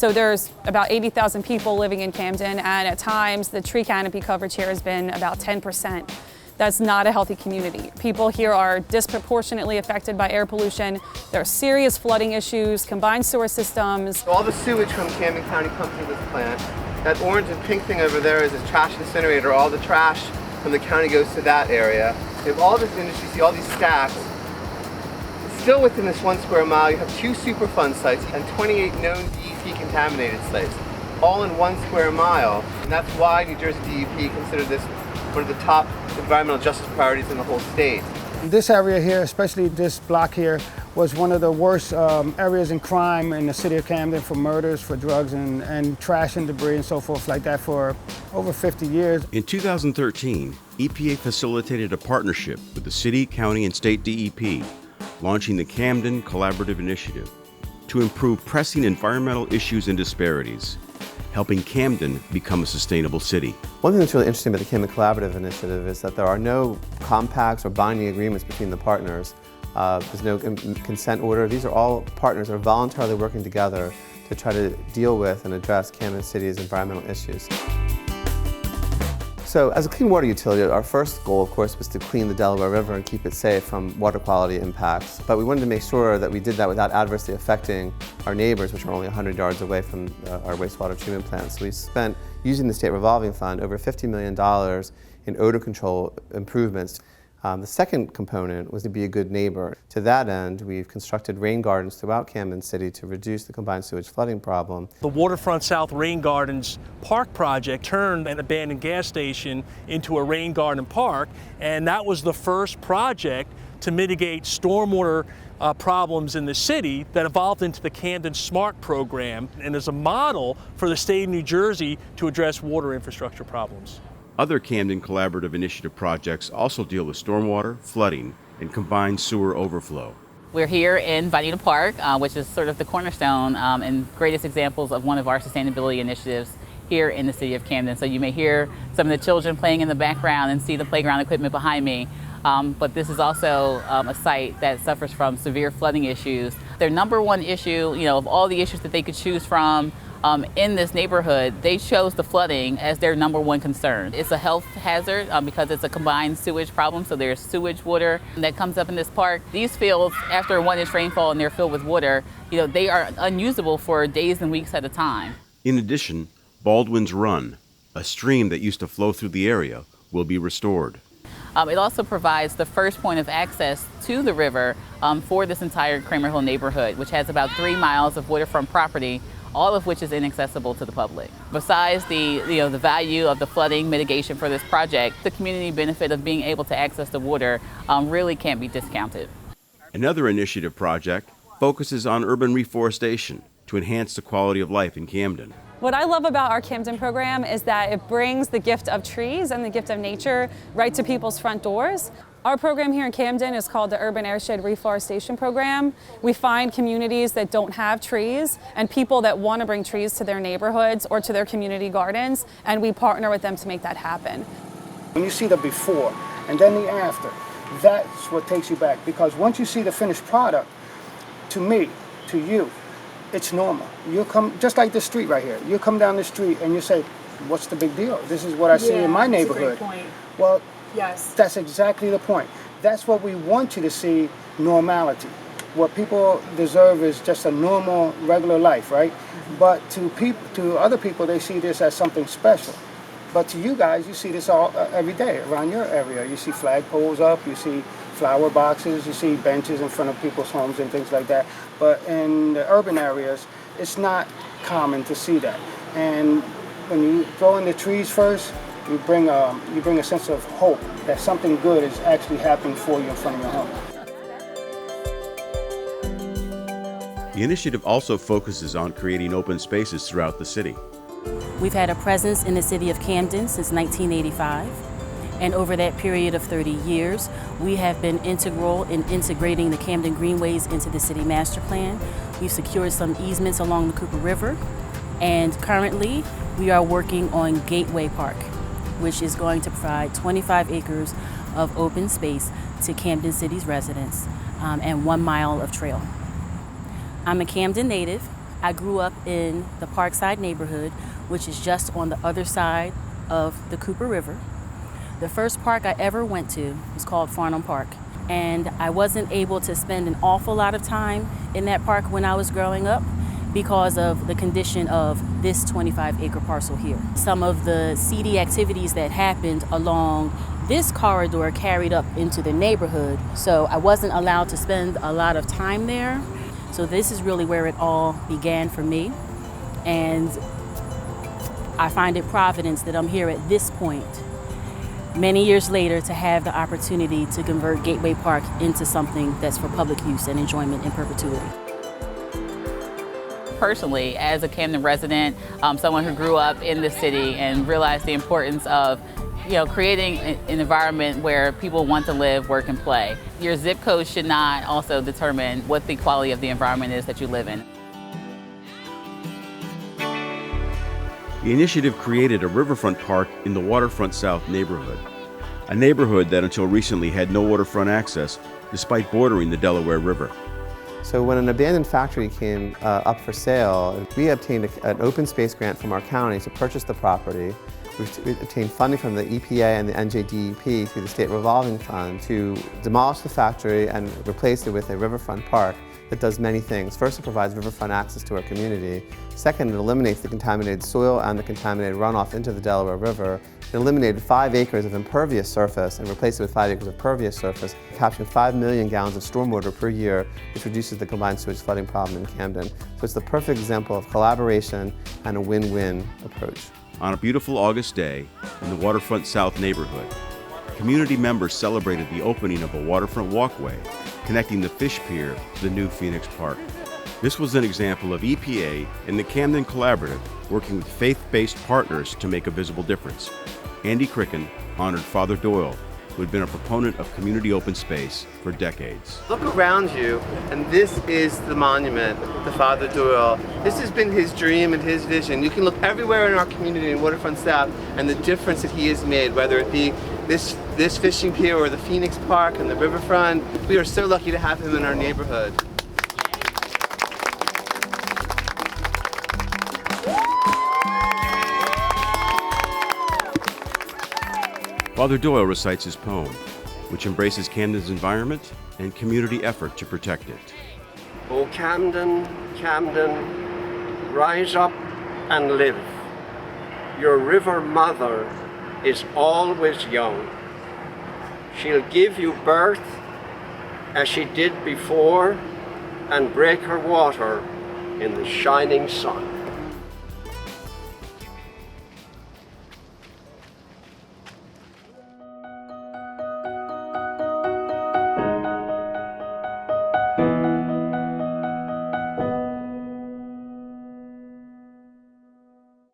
So there's about 80,000 people living in Camden, and at times the tree canopy coverage here has been about 10%. That's not a healthy community. People here are disproportionately affected by air pollution. There are serious flooding issues, combined sewer systems. All the sewage from Camden County comes through this plant. That orange and pink thing over there is a trash incinerator. All the trash from the county goes to that area. You have all this industry, you see all these stacks. Still within this 1 square mile, you have 2 Superfund sites and 28 known DEP contaminated sites, all in 1 square mile. And that's why New Jersey DEP considered this one of the top environmental justice priorities in the whole state. This area here, especially this block here, was one of the worst areas in crime in the city of Camden for murders, for drugs, and trash and debris and so forth like that for over 50 years. In 2013, EPA facilitated a partnership with the city, county, and state DEP, launching the Camden Collaborative Initiative to improve pressing environmental issues and disparities, helping Camden become a sustainable city. One thing that's really interesting about the Camden Collaborative Initiative is that there are no compacts or binding agreements between the partners. There's no consent order. These are all partners that are voluntarily working together to try to deal with and address Camden City's environmental issues. So as a clean water utility, our first goal, of course, was to clean the Delaware River and keep it safe from water quality impacts. But we wanted to make sure that we did that without adversely affecting our neighbors, which are only 100 yards away from our wastewater treatment plant. So we spent, using the state revolving fund, over $50 million in odor control improvements. The second component was to be a good neighbor. To that end, we've constructed rain gardens throughout Camden City to reduce the combined sewage flooding problem. The Waterfront South Rain Gardens Park project turned an abandoned gas station into a rain garden park, and that was the first project to mitigate stormwater problems in the city that evolved into the Camden SMART program and is a model for the state of New Jersey to address water infrastructure problems. Other Camden Collaborative Initiative projects also deal with stormwater, flooding, and combined sewer overflow. We're here in Bonita Park, which is sort of the cornerstone and greatest examples of one of our sustainability initiatives here in the city of Camden. So you may hear some of the children playing in the background and see the playground equipment behind me. But this is also a site that suffers from severe flooding issues. Their number one issue, of all the issues that they could choose from, in this neighborhood, they chose the flooding as their number one concern. It's a health hazard because it's a combined sewage problem, so there's sewage water that comes up in this park. These fields, after a 1-inch rainfall and they're filled with water, they are unusable for days and weeks at a time. In addition, Baldwin's Run, a stream that used to flow through the area, will be restored. It also provides the first point of access to the river for this entire Kramer Hill neighborhood, which has about 3 miles of waterfront property, all of which is inaccessible to the public. Besides the value of the flooding mitigation for this project, the community benefit of being able to access the water really can't be discounted. Another initiative project focuses on urban reforestation to enhance the quality of life in Camden. What I love about our Camden program is that it brings the gift of trees and the gift of nature right to people's front doors. Our program here in Camden is called the Urban Airshed Reforestation Program. We find communities that don't have trees and people that want to bring trees to their neighborhoods or to their community gardens, and we partner with them to make that happen. When you see the before and then the after, that's what takes you back. Because once you see the finished product, to me, to you, it's normal. You come, just like this street right here, you come down the street and you say, what's the big deal? This is what I see in my neighborhood. That's a great point. Well, yes, that's exactly the point. That's what we want you to see, normality. What people deserve is just a normal, regular life, right? Mm-hmm. But to other people, they see this as something special. But to you guys, you see this all every day around your area. You see flagpoles up, you see flower boxes, you see benches in front of people's homes and things like that. But in the urban areas, it's not common to see that. And when you throw in the trees first, you bring a sense of hope that something good is actually happening for you in front of your home. The initiative also focuses on creating open spaces throughout the city. We've had a presence in the city of Camden since 1985, and over that period of 30 years, we have been integral in integrating the Camden Greenways into the city master plan. We've secured some easements along the Cooper River, and currently we are working on Gateway Park, which is going to provide 25 acres of open space to Camden City's residents and 1 mile of trail. I'm a Camden native, I grew up in the Parkside neighborhood, which is just on the other side of the Cooper River. The first park I ever went to was called Farnham Park, and I wasn't able to spend an awful lot of time in that park when I was growing up because of the condition of this 25-acre parcel here. Some of the seedy activities that happened along this corridor carried up into the neighborhood, so I wasn't allowed to spend a lot of time there. So this is really where it all began for me, and I find it Providence that I'm here at this point, many years later, to have the opportunity to convert Gateway Park into something that's for public use and enjoyment in perpetuity. Personally, as a Camden resident, someone who grew up in the city and realized the importance of creating an environment where people want to live, work, and play. Your zip code should not also determine what the quality of the environment is that you live in. The initiative created a riverfront park in the Waterfront South neighborhood, a neighborhood that until recently had no waterfront access despite bordering the Delaware River. So when an abandoned factory came up for sale, we obtained an open space grant from our county to purchase the property. We obtained funding from the EPA and the NJDEP through the State Revolving Fund to demolish the factory and replace it with a riverfront park that does many things. First, it provides riverfront access to our community. Second, it eliminates the contaminated soil and the contaminated runoff into the Delaware River. It eliminated 5 acres of impervious surface and replaced it with 5 acres of pervious surface, capturing 5 million gallons of stormwater per year, which reduces the combined sewage flooding problem in Camden. So it's the perfect example of collaboration and a win-win approach. On a beautiful August day in the Waterfront South neighborhood, community members celebrated the opening of a waterfront walkway connecting the Fish Pier to the new Phoenix Park. This was an example of EPA and the Camden Collaborative working with faith-based partners to make a visible difference. Andy Cricken honored Father Doyle, who had been a proponent of community open space for decades. Look around you, and this is the monument to Father Doyle. This has been his dream and his vision. You can look everywhere in our community in Waterfront South and the difference that he has made, whether it be this fishing pier or the Phoenix Park and the riverfront. We are so lucky to have him in our neighborhood. Father Doyle recites his poem, which embraces Camden's environment and community effort to protect it. O Camden, Camden, rise up and live. Your river mother is always young. She'll give you birth as she did before and break her water in the shining sun.